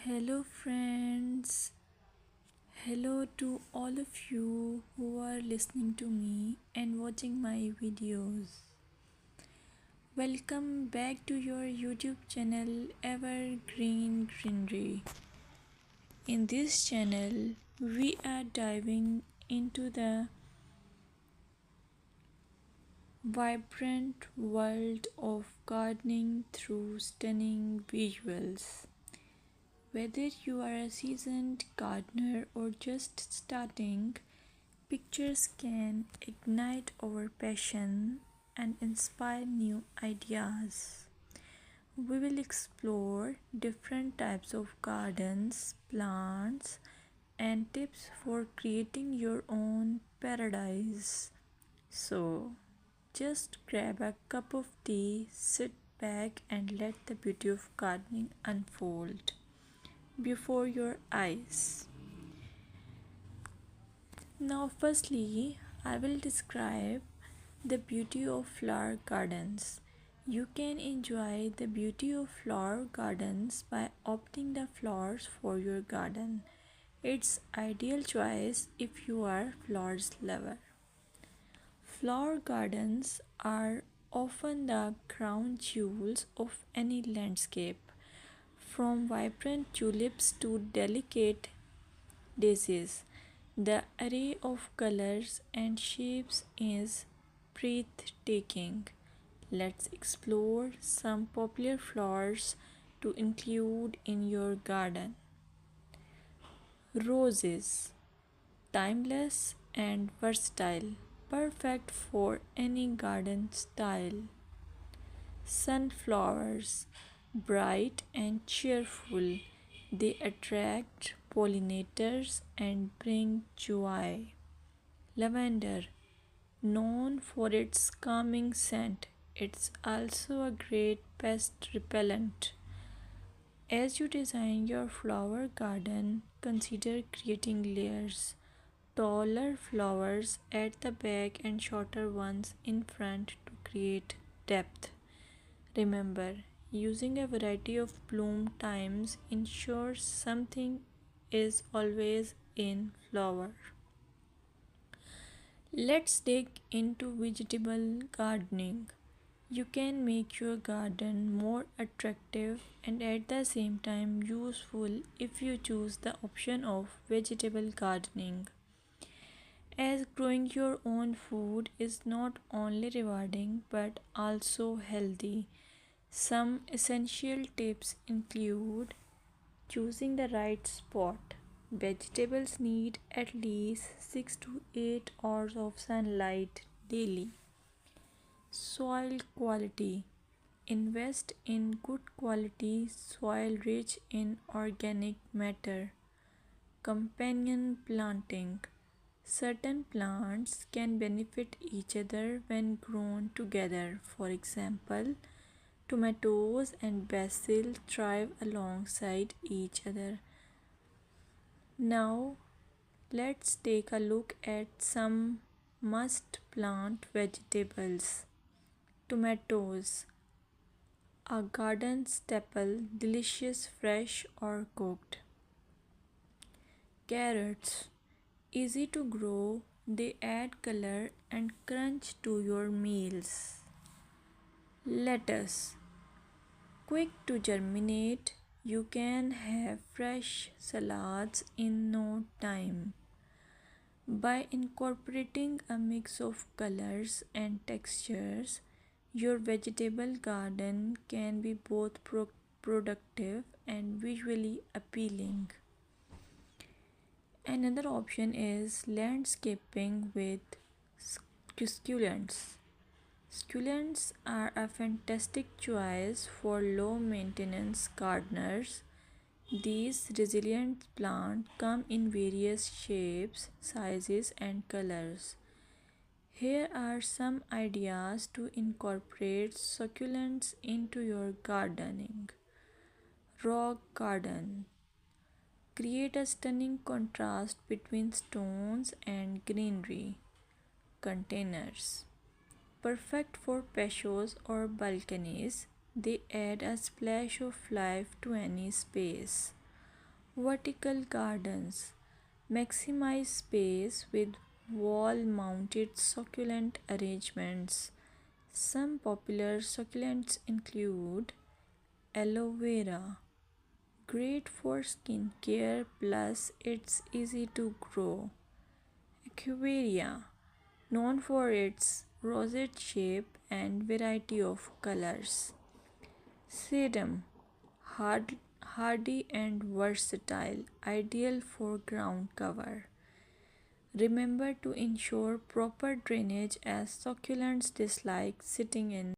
Hello, friends. Hello to all of you who are listening to me and watching my videos. Welcome back to your YouTube channel Evergreen Greenery. In this channel, we are diving into the vibrant world of gardening through stunning visuals. Whether you are a seasoned gardener or just starting, pictures can ignite our passion and inspire new ideas. We will explore different types of gardens, plants, and tips for creating your own paradise. So, just grab a cup of tea, sit back, and let the beauty of gardening unfold before your eyes. Now, firstly, I will describe the beauty of flower gardens. You can enjoy the beauty of flower gardens by opting the flowers for your garden. It's ideal choice if you are flowers lover. Flower gardens are often the crown jewels of any landscape, from vibrant tulips to delicate daisies. The array of colors and shapes is breathtaking. Let's explore some popular flowers to include in your garden. Roses, timeless and versatile, perfect for any garden style. Sunflowers, bright and cheerful, they attract pollinators and bring joy. Lavender, known for its calming scent, it's also a great pest repellent. As you design your flower garden, consider creating layers. Taller flowers at the back and shorter ones in front to create depth. Remember, using a variety of bloom times ensures something is always in flower. Let's dig into vegetable gardening. You can make your garden more attractive and at the same time useful if you choose the option of vegetable gardening. As growing your own food is not only rewarding but also healthy. Some essential tips include choosing the right spot. Vegetables need at least 6 to 8 hours of sunlight daily. Soil quality. Invest in good quality soil rich in organic matter. Companion planting. Certain plants can benefit each other when grown together. For example, tomatoes and basil thrive alongside each other. Now, let's take a look at some must plant vegetables. Tomatoes, a garden staple, delicious fresh or cooked. Carrots, easy to grow, they add color and crunch to your meals. Lettuce, quick to germinate, you can have fresh salads in no time. By incorporating a mix of colors and textures, your vegetable garden can be both productive and visually appealing. Another option is landscaping with succulents. Succulents are a fantastic choice for low maintenance gardeners. These resilient plants come in various shapes, sizes, and colors. Here are some ideas to incorporate succulents into your gardening. Rock garden. Create a stunning contrast between stones and greenery. Containers. Perfect for patios or balconies, they add a splash of life to any space. Vertical gardens maximize space with wall mounted succulent arrangements. Some popular succulents include aloe vera, great for skin care plus it's easy to grow. Equivarium, known for its rosette shape and variety of colors. Sedum, hardy and versatile, ideal for ground cover. Remember to ensure proper drainage as succulents dislike sitting in